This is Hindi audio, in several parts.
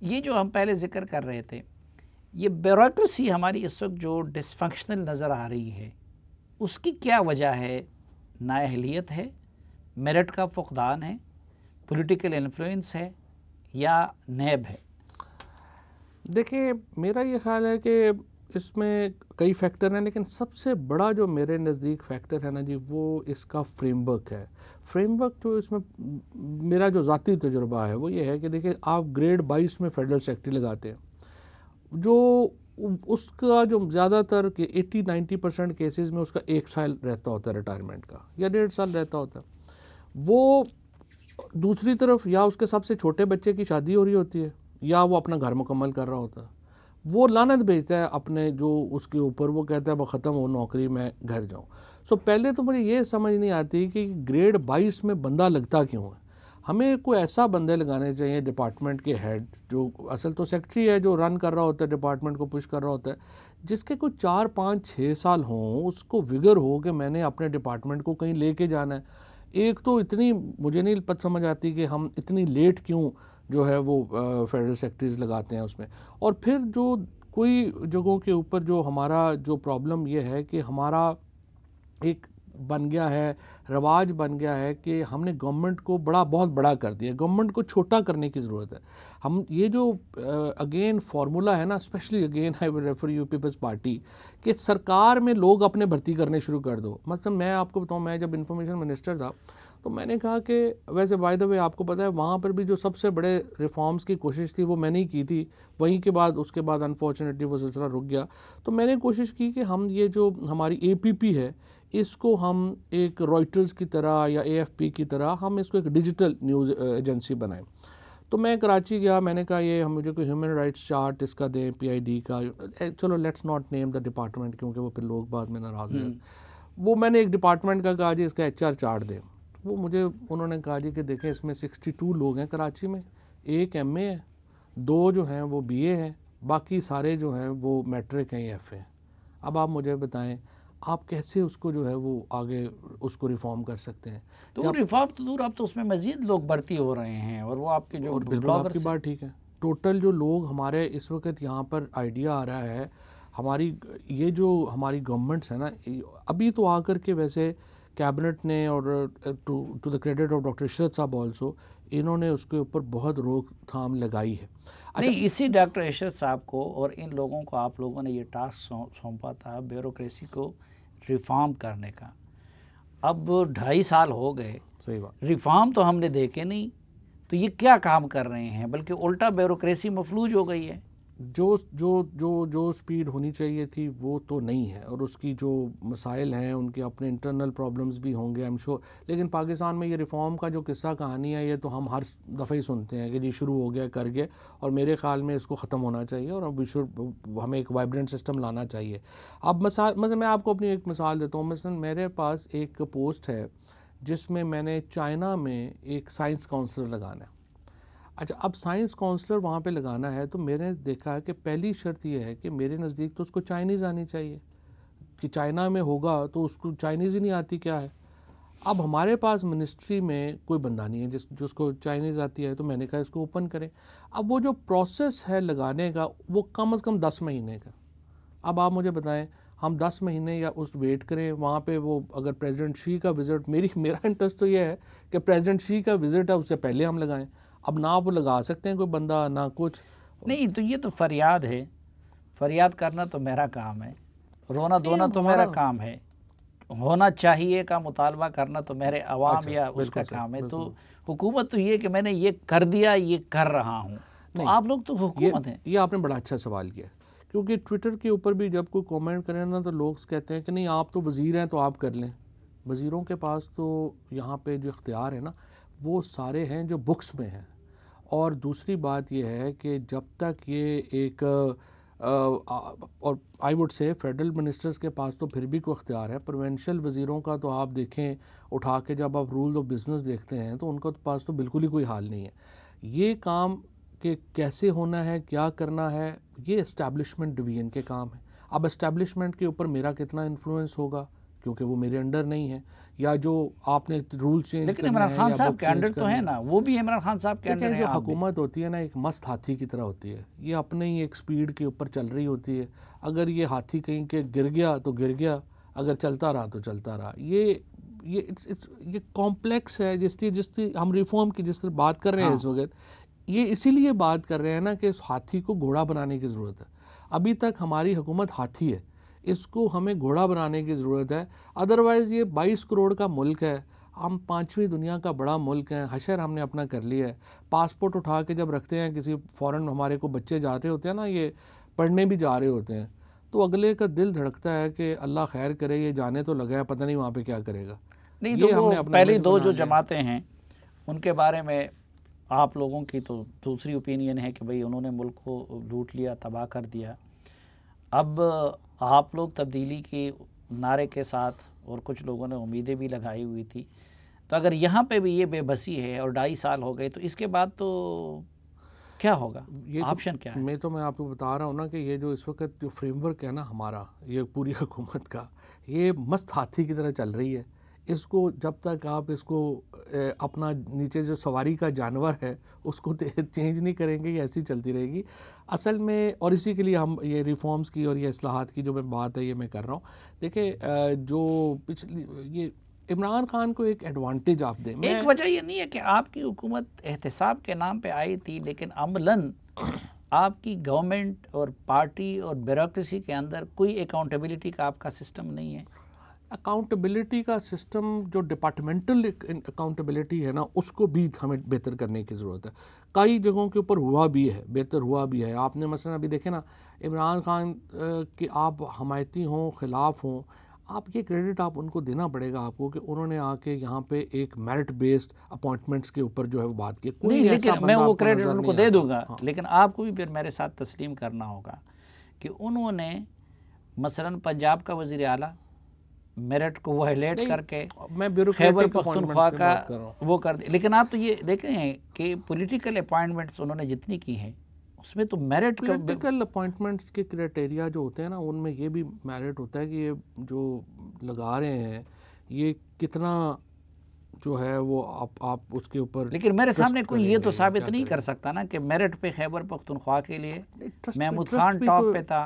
ये जो हम पहले जिक्र कर रहे थे, ये ब्यूरोक्रेसी हमारी इस वक्त जो डिसफंक्शनल नज़र आ रही है, उसकी क्या वजह है? नाअहलियत है, मेरिट का फुकदान है, पॉलिटिकल इन्फ्लुएंस है, या नैब है? देखिए, मेरा ये ख्याल है कि इसमें कई फैक्टर हैं, लेकिन सबसे बड़ा जो मेरे नज़दीक फैक्टर है ना जी, वो इसका फ्रेमवर्क है। फ्रेमवर्क जो इसमें मेरा जो ज़ाती तजुर्बा है वो ये है कि देखिए, आप ग्रेड 22 में फेडरल सेक्रेटरी लगाते हैं, जो उसका जो ज़्यादातर के 80-90% केसेस में उसका 1 साल रहता होता है रिटायरमेंट का, या 1.5 साल रहता होता है। वो दूसरी तरफ या उसके सबसे छोटे बच्चे की शादी हो रही होती है, या वो अपना घर मुकम्मल कर रहा होता है, वो लानत भेजता है अपने जो उसके ऊपर, वो कहता है वो ख़त्म हो नौकरी, मैं घर जाऊँ। सो पहले तो मुझे ये समझ नहीं आती कि ग्रेड 22 में बंदा लगता क्यों है। हमें कोई ऐसा बंदे लगाने चाहिए डिपार्टमेंट के हेड, जो असल तो सेक्रेटरी है, जो रन कर रहा होता है डिपार्टमेंट को, पुश कर रहा होता है, जिसके कुछ 4-5-6 साल हों, उसको विगर हो कि मैंने अपने डिपार्टमेंट को कहीं लेके जाना है। एक तो इतनी मुझे नहीं पता समझ आती कि हम इतनी लेट क्यों जो है वो फेडरल सेक्रेटरीज लगाते हैं उसमें। और फिर जो कोई जगहों के ऊपर जो हमारा जो प्रॉब्लम ये है कि हमारा एक बन गया है, रवाज बन गया है कि हमने गवर्नमेंट को बहुत बड़ा कर दिया। गवर्नमेंट को छोटा करने की ज़रूरत है। हम ये जो अगेन फार्मूला है ना, especially again I will refer you peoples party, कि सरकार में लोग अपने भर्ती करने शुरू कर दो। मतलब मैं आपको बताऊं, मैं जब इंफॉर्मेशन मिनिस्टर था तो मैंने कहा कि वैसे बाय द वे आपको पता है, वहाँ पर भी जो सबसे बड़े रिफॉर्म्स की कोशिश थी वो मैंने ही की थी। वहीं के बाद उसके बाद अनफॉर्चुनेटली वो सिलसिला रुक गया। तो मैंने कोशिश की कि हम ये जो हमारी APP है, इसको हम एक रॉयटर्स की तरह या AFP की तरह हम इसको एक डिजिटल न्यूज़ एजेंसी बनाएं। तो मैं कराची गया, मैंने कहा ये हम मुझे कोई ह्यूमन राइट्स चार्ट इसका दें, PID का। चलो let's not name the department, क्योंकि वो फिर लोग बाद में नाराज़ हो जाए। वो मैंने एक डिपार्टमेंट का कहा जी इसका HR चार्ट दें। वो मुझे उन्होंने कहा जी कि देखें, इसमें 62 लोग हैं कराची में, एक MA है, 2 जो हैं वो BA हैं, बाकी सारे जो हैं वो मैट्रिक हैं या FA हैं। अब आप मुझे बताएं, आप कैसे उसको जो है वो आगे उसको रिफॉर्म कर सकते हैं? तो रिफॉर्म तो दूर, अब तो उसमें मजीद लोग भर्ती हो रहे हैं, और वो आपके जो और बिल्कुल आपकी बात ठीक है। टोटल जो लोग हमारे इस वक्त यहाँ पर आइडिया आ रहा है, हमारी ये जो हमारी गवर्नमेंट्स है ना, अभी तो आकर के वैसे कैबिनेट ने, और to the credit of doctor Ishrat साहब ऑल्सो, इन्होंने उसके ऊपर बहुत रोकथाम लगाई है। अच्छा, नहीं, इसी डॉक्टर इशरत साहब को और इन लोगों को आप लोगों ने ये टास्क सौंपा था ब्यूरोक्रेसी को रिफॉर्म करने का। अब 2.5 साल हो गए, सही बात, रिफॉर्म तो हमने देखे नहीं, तो ये क्या काम कर रहे हैं? बल्कि उल्टा ब्यूरोक्रेसी मफलूज हो गई है। जो जो जो जो स्पीड होनी चाहिए थी वो तो नहीं है, और उसकी जो मसाइल हैं उनके अपने इंटरनल प्रॉब्लम्स भी होंगे आई एम श्योर। लेकिन पाकिस्तान में ये रिफ़ॉर्म का जो किस्सा कहानी है, ये तो हम हर दफ़े ही सुनते हैं कि जी शुरू हो गया, कर गया, और मेरे ख्याल में इसको ख़त्म होना चाहिए, और अब हमें एक वाइब्रेंट सिस्टम लाना चाहिए। अब मतलब मैं आपको अपनी एक मिसाल देता हूँ। मसलन मेरे पास एक पोस्ट है जिसमें मैंने चाइना में एक साइंस काउंसलर लगाना है। अच्छा, अब साइंस काउंसलर वहाँ पे लगाना है, तो मैंने देखा कि पहली शर्त ये है कि मेरे नज़दीक तो उसको चाइनीज़ आनी चाहिए, कि चाइना में होगा तो उसको चाइनीज़ ही नहीं आती क्या है। अब हमारे पास मिनिस्ट्री में कोई बंदा नहीं है जिसको चाइनीज़ आती है, तो मैंने कहा इसको ओपन करें। अब वो जो प्रोसेस है लगाने का वो कम से कम 10 महीने का। अब आप मुझे बताएं, हम 10 महीने या उस वेट करें वहाँ पे, वो अगर प्रेसिडेंट शी का विज़िट, मेरा इंटरेस्ट तो ये है कि प्रेसिडेंट शी का विज़िट है उससे पहले हम लगाएं। अब ना आप लगा सकते हैं कोई बंदा, ना कुछ नहीं, तो ये तो फरियाद है, फरियाद करना तो मेरा काम है, रोना धोना तो मेरा काम है, होना चाहिए का मुतालबा करना तो मेरे अवाम या उसका काम है। तो हुकूमत तो ये कि मैंने ये कर दिया, ये कर रहा हूँ, तो आप लोग तो हुकूमत हैं। ये आपने बड़ा अच्छा सवाल किया, क्योंकि ट्विटर के ऊपर भी जब कोई कमेंट करें ना, तो लोग कहते हैं कि नहीं आप तो वज़ीर हैं तो आप कर लें। वज़ीरों के पास तो यहाँ पे जो इख्तियार है ना, वो सारे हैं जो बुक्स में हैं। और दूसरी बात यह है कि जब तक ये एक और I would say federal ministers के पास तो फिर भी कोई इख्तियार है, प्रोविंशियल वज़ीरों का तो आप देखें उठा के, जब आप रूल ऑफ बिज़नेस देखते हैं तो उनका पास तो बिल्कुल ही कोई हाल नहीं है। ये काम कि कैसे होना है, क्या करना है, ये इस्टेब्लिशमेंट डिवीज़न के काम है। अब इस्टेब्लिशमेंट के ऊपर मेरा कितना इन्फ्लुएंस होगा, क्योंकि वो मेरे अंडर नहीं है, या जो आपने रूल चेंज, लेकिन इमरान खान साहब के अंडर तो है ना, वो भी इमरान खान साहब के अंडर है। जो हुकूमत होती है ना, एक मस्त हाथी की तरह होती है, ये अपने ही एक स्पीड के ऊपर चल रही होती है। अगर ये हाथी कहीं के गिर गया तो गिर गया, अगर चलता रहा तो चलता रहा। ये कॉम्प्लेक्स है। जिस हम रिफॉर्म की जिस तरह बात कर रहे हैं इस वक्त, ये इसीलिए बात कर रहे हैं ना कि इस हाथी को घोड़ा बनाने की ज़रूरत है। अभी तक हमारी हुकूमत हाथी है, इसको हमें घोड़ा बनाने की ज़रूरत है। अदरवाइज़ ये 22 करोड़ का मुल्क है, हम 5वीं दुनिया का बड़ा मुल्क है, हशर हमने अपना कर लिया है। पासपोर्ट उठा के जब रखते हैं किसी फ़ॉरेन, हमारे को बच्चे जा रहे होते हैं ना, ये पढ़ने भी जा रहे होते हैं, तो अगले का दिल धड़कता है कि अल्लाह खैर करे, ये जाने तो लगा है, पता नहीं वहाँ पे क्या करेगा। नहीं तो वो पहली दो जो जमातें हैं उनके बारे में आप लोगों की तो दूसरी ओपिनियन है कि भाई उन्होंने मुल्क को लूट लिया, तबाह कर दिया। अब आप लोग तब्दीली के नारे के साथ, और कुछ लोगों ने उम्मीदें भी लगाई हुई थी, तो अगर यहाँ पे भी ये बेबसी है और 2.5 साल हो गए, तो इसके बाद तो क्या होगा? ये ऑप्शन क्या है? मैं आपको बता रहा हूँ ना कि ये जो इस वक्त जो फ्रेमवर्क है ना हमारा, ये पूरी हुकूमत का, ये मस्त हाथी की तरह चल रही है। इसको जब तक आप इसको अपना नीचे जो सवारी का जानवर है उसको चेंज नहीं करेंगे, ये ऐसी चलती रहेगी असल में। और इसी के लिए हम ये रिफॉर्म्स की और ये इस्लाहात की जो मैं बात है ये मैं कर रहा हूँ। देखिए जो पिछली ये इमरान खान को एक एडवांटेज आप दें। एक वजह ये नहीं है कि आपकी हुकूमत एहतसाब के नाम पे आई थी, लेकिन अमलन आपकी गवर्नमेंट और पार्टी और ब्यूरोक्रेसी के अंदर कोई अकाउंटेबिलिटी का आपका सिस्टम नहीं है। अकाउंटेबिलिटी का सिस्टम, जो डिपार्टमेंटल अकाउंटेबिलिटी है ना, उसको भी हमें बेहतर करने की ज़रूरत है। कई जगहों के ऊपर हुआ भी है, बेहतर हुआ भी है। आपने मसलन अभी देखे ना, इमरान खान के आप हमायती हों, ख़िलाफ़ हों, आप ये क्रेडिट आप उनको देना पड़ेगा आपको कि उन्होंने आके यहाँ पे एक मेरिट बेस्ड अपॉइंटमेंट्स के ऊपर जो है वो बात की। कोई नहीं, लेकिन मैं वो क्रेडिट उनको दे दूंगा। हाँ। लेकिन आपको भी फिर मेरे साथ तस्लीम करना होगा कि उन्होंने मसलन पंजाब का वज़ीर आला मेरिट को वायलेट करके खैबर पख्तूनख्वा का वो कर दे। लेकिन आप तो ये देखें कि पॉलिटिकल अपॉइंटमेंट्स उन्होंने जितनी की हैं उसमें तो मेरिट, पॉलिटिकल अपॉइंटमेंट्स के क्राइटेरिया जो होते हैं ना, उनमें ये भी मेरिट होता है कि ये जो लगा रहे हैं ये कितना जो है वो आप उसके ऊपर। लेकिन मेरे सामने कोई ये तो साबित नहीं कर सकता ना कि मेरिट पे खैबर पख्तूनख्वा के लिए महमूद खान टॉप पे था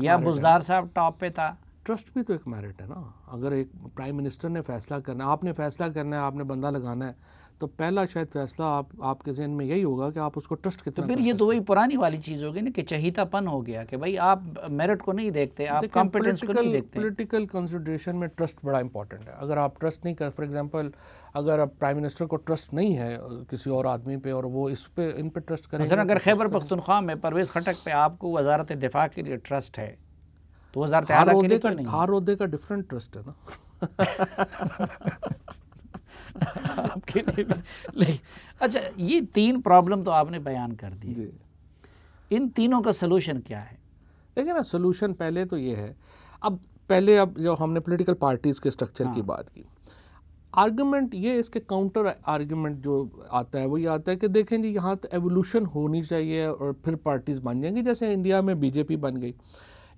या बुज़दार साहब टॉप पे था। ट्रस्ट भी तो एक मेरिट है ना। अगर एक प्राइम मिनिस्टर ने फैसला करना है, आपने फैसला करना है, आपने बंदा लगाना है, तो पहला शायद फैसला आपके ज़हन में यही होगा कि आप उसको ट्रस्ट कितना। तो फिर ये तो वही पुरानी वाली चीज़ होगी ना कि चहीतापन हो गया कि भाई आप मेरिट को नहीं देखते, आप कॉम्पिटेंस को नहीं देखते। पॉलिटिकल कंसिडरेशन में ट्रस्ट बड़ा इंपॉर्टेंट है। अगर आप ट्रस्ट नहीं कर, फॉर एग्जांपल अगर आप प्राइम मिनिस्टर को ट्रस्ट नहीं है किसी और आदमी पे और वो इस पे इन पे ट्रस्ट करेंगे, अगर खैबर पख्तूनख्वा में परवेज़ खटक पे आपको वजारत दिफा के लिए ट्रस्ट है तो वज़ारत आला के लिए क्यों नहीं? हर ओहदे का डिफरेंट ट्रस्ट है ना। आपके लिए नहीं। अच्छा, ये 3 प्रॉब्लम तो आपने बयान कर दी, इन तीनों का सलूशन क्या है? देखिए ना, सलूशन पहले तो ये है, अब जो हमने पॉलिटिकल पार्टीज़ के स्ट्रक्चर की बात की, आर्गुमेंट ये, इसके काउंटर आर्गुमेंट जो आता है वो ये आता है कि देखें जी यहाँ तो एवोल्यूशन होनी चाहिए और फिर पार्टीज़ बन जाएंगी। जैसे इंडिया में बीजेपी बन गई।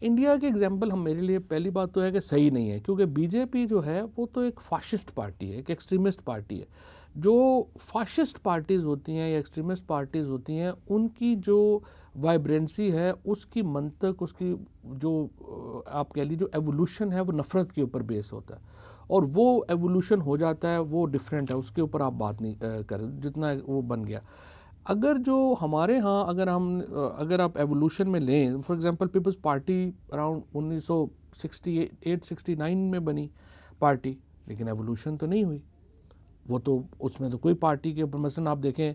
इंडिया के एग्जांपल हम मेरे लिए पहली बात तो है कि सही नहीं है, क्योंकि बीजेपी जो है वो तो एक फाशिस्ट पार्टी है, एक एक्सट्रीमिस्ट पार्टी है। जो फाशिस्ट पार्टीज़ होती हैं या एक्सट्रीमिस्ट पार्टीज़ होती हैं, उनकी जो वाइब्रेंसी है, उसकी मंतक, उसकी जो आप कह लीजिए जो एवोल्यूशन है वो नफ़रत के ऊपर बेस होता है, और वो एवोल्यूशन हो जाता है, वो डिफरेंट है, उसके ऊपर आप बात नहीं कर जितना वो बन गया। अगर जो हमारे यहाँ अगर आप एवोल्यूशन में लें, for example peoples party around 1968-69 में बनी पार्टी, लेकिन एवोल्यूशन तो नहीं हुई। वो तो उसमें तो कोई पार्टी के ऊपर, मसलन आप देखें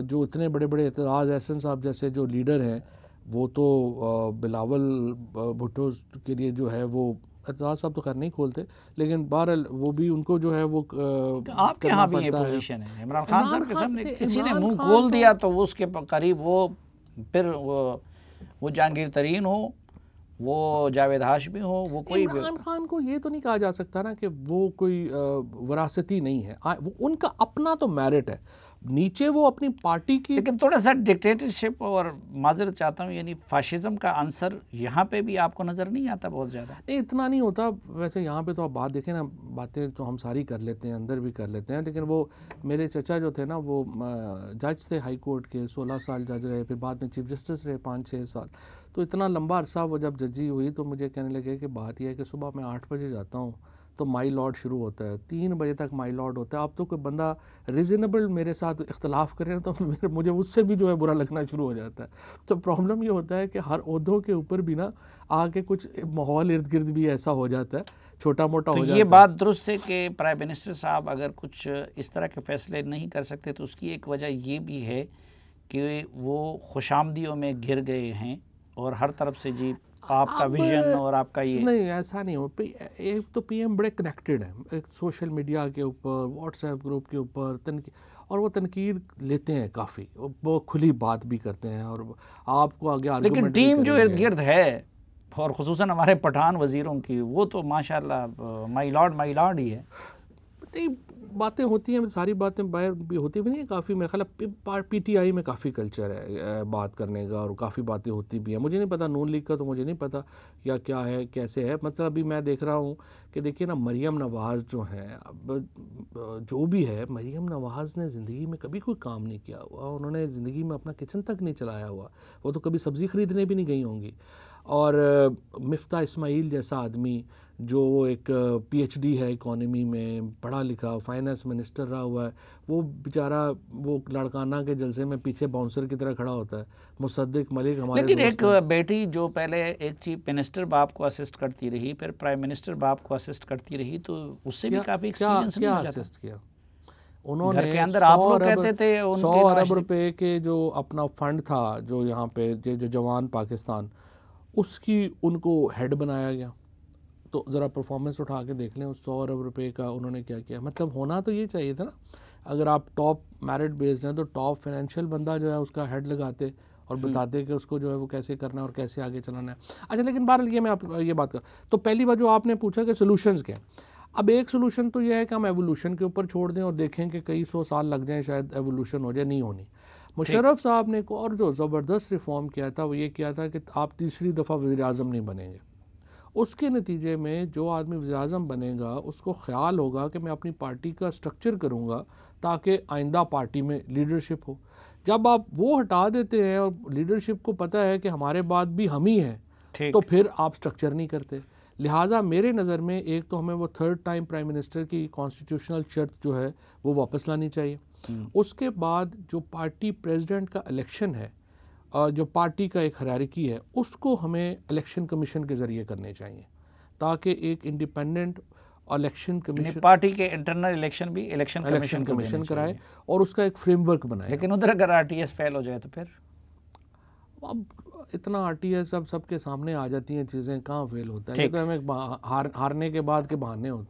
जो इतने बड़े बड़े एतजाज़ एहसन साहब जैसे जो लीडर हैं, वो तो बिलावल भुट्टो के लिए जो है वो एतजाज़ साहब तो खैर नहीं खोलते, लेकिन बहरहाल वो भी उनको जो है वो आपके यहाँ भी ये पोजीशन है। इमरान खान साहब के सामने किसी ने मुंह खोल दिया तो वो उसके करीब वो फिर वो जहांगीर तरीन हो, वो जावेद हाशमी हो, वो कोई इमरान खान को ये तो नहीं कहा जा सकता ना कि वो कोई वरासती नहीं है। वो उनका अपना तो मेरिट है। नीचे वो अपनी पार्टी की, लेकिन थोड़ा सा डिक्टेटरशिप और माजरत चाहता हूँ यानी फाशिज्म का आंसर यहाँ पे भी आपको नज़र नहीं आता बहुत ज़्यादा? नहीं इतना नहीं होता वैसे यहाँ पे। तो आप बात देखें ना, बातें तो हम सारी कर लेते हैं, अंदर भी कर लेते हैं, लेकिन वो मेरे चचा जो थे ना वो जज थे हाई कोर्ट के, 16 साल जज रहे, फिर बाद में चीफ जस्टिस रहे 5-6 साल। तो इतना लंबा अरसा वो जब जजी हुई तो मुझे कहने लगे कि बात यह है कि सुबह मैं 8 बजे जाता हूँ तो माई लॉर्ड शुरू होता है, 3 बजे तक माई लॉर्ड होता है। अब तो कोई बंदा रीज़नेबल मेरे साथ इख्तलाफ करे तो मुझे उससे भी जो है बुरा लगना शुरू हो जाता है। तो प्रॉब्लम ये होता है कि हर ओहदों के ऊपर भी ना आके कुछ माहौल इर्द गिर्द भी ऐसा हो जाता है, छोटा मोटा हो जाता है। ये बात दुरुस्त है कि प्राइम मिनिस्टर साहब अगर कुछ इस तरह के फैसले नहीं कर सकते तो उसकी एक वजह ये भी है कि वो खुशामदियों में घिर गए हैं और हर तरफ से जी आपका विजन और आपका ये नहीं, ऐसा नहीं हो। एक तो पीएम बड़े कनेक्टेड है, एक सोशल मीडिया के ऊपर, व्हाट्सएप ग्रुप के ऊपर और वो तनकीद लेते हैं काफ़ी, वो खुली बात भी करते हैं और आपको आगे लेकिन टीम जो इर्द गिर्द है और ख़ुसूसन हमारे पठान वज़ीरों की वो तो माशाल्लाह माई लॉर्ड ही है। नहीं, बातें होती हैं, सारी बातें बाहर भी होती भी नहीं, काफ़ी मेरे ख्याल पीटीआई में काफ़ी कल्चर है बात करने का और काफ़ी बातें होती भी हैं। मुझे नहीं पता नून लीग का, तो मुझे नहीं पता या क्या है कैसे है। मतलब अभी मैं देख रहा हूँ कि देखिए ना, मरियम नवाज़ जो हैं, अब जो भी है, मरियम नवाज़ ने ज़िंदगी में कभी कोई काम नहीं किया हुआ, उन्होंने ज़िंदगी में अपना किचन तक नहीं चलाया हुआ, वो तो कभी सब्ज़ी ख़रीदने भी नहीं गई होंगी। और मिफ्ता इस्माइल जैसा आदमी जो एक पीएचडी है इकोनॉमी में, पढ़ा लिखा, फाइनेंस मिनिस्टर रहा हुआ है, वो बेचारा वो लड़काना के जलसे में पीछे बाउंसर की तरह खड़ा होता है। मुसद्दिक मलिक हमारे लेकिन एक बेटी जो पहले एक चीफ मिनिस्टर बाप को असिस्ट करती रही, फिर प्राइम मिनिस्टर बाप को असिस्ट करती रही, तो उससे भी काफ़ी एक्सपीरियंस नहीं हो जाता? असिस्ट किया उन्होंने? घर के अंदर आप लोग कहते थे 100 अरब रुपए के जो अपना फंड था जो यहाँ पे जो जवान पाकिस्तान, उसकी उनको हेड बनाया गया। तो ज़रा परफॉर्मेंस उठा के देख लें, उस 100 अरब रुपए का उन्होंने क्या किया। मतलब होना तो ये चाहिए था ना, अगर आप टॉप मेरिट बेस्ड हैं तो टॉप फाइनेंशियल बंदा जो है उसका हेड लगाते और बताते कि उसको जो है वो कैसे करना है और कैसे आगे चलाना है। अच्छा, लेकिन बहरहाल ये मैं आप ये बात कर, तो पहली बात जो आपने पूछा कि सोल्यूशंस क्या हैं, अब एक सोल्यूशन तो ये है कि हम एवोल्यूशन के ऊपर छोड़ दें और देखें कि कई 100 साल लग जाएं, शायद एवोल्यूशन हो जाए, नहीं होनी। मुशर्रफ साहब ने एक और जो ज़बरदस्त रिफॉर्म किया था वो ये किया था कि आप तीसरी दफ़ा वज़ीर-ए-आज़म नहीं बनेंगे। उसके नतीजे में जो आदमी वज़ीर-ए-आज़म बनेगा उसको ख्याल होगा कि मैं अपनी पार्टी का स्ट्रक्चर करूँगा ताकि आइंदा पार्टी में लीडरशिप हो। जब आप वो हटा देते हैं और लीडरशिप को पता है कि हमारे बाद भी हम ही हैं, तो फिर आप स्ट्रक्चर नहीं करते। लिहाजा मेरे नज़र में एक तो हमें वो 3rd टाइम प्राइम मिनिस्टर की कॉन्स्टिट्यूशनल शर्त जो है वो वापस लानी चाहिए। उसके बाद जो पार्टी प्रेसिडेंट का इलेक्शन है और जो पार्टी का एक हायरार्की है, उसको हमें इलेक्शन कमीशन के ज़रिए करने चाहिए ताकि एक इंडिपेंडेंट इलेक्शन कमीशन, पार्टी के इंटरनल इलेक्शन भी इलेक्शन कमीशन कराए और उसका एक फ्रेमवर्क बनाए। लेकिन उधर अगर आरटीएस फेल हो जाए तो फिर अब इतना आरटीएस अब सबके सामने आ जाती हैं चीज़ें, कहाँ फेल होता है। ये तो हमें हारने के बाद के बहाने होते हैं।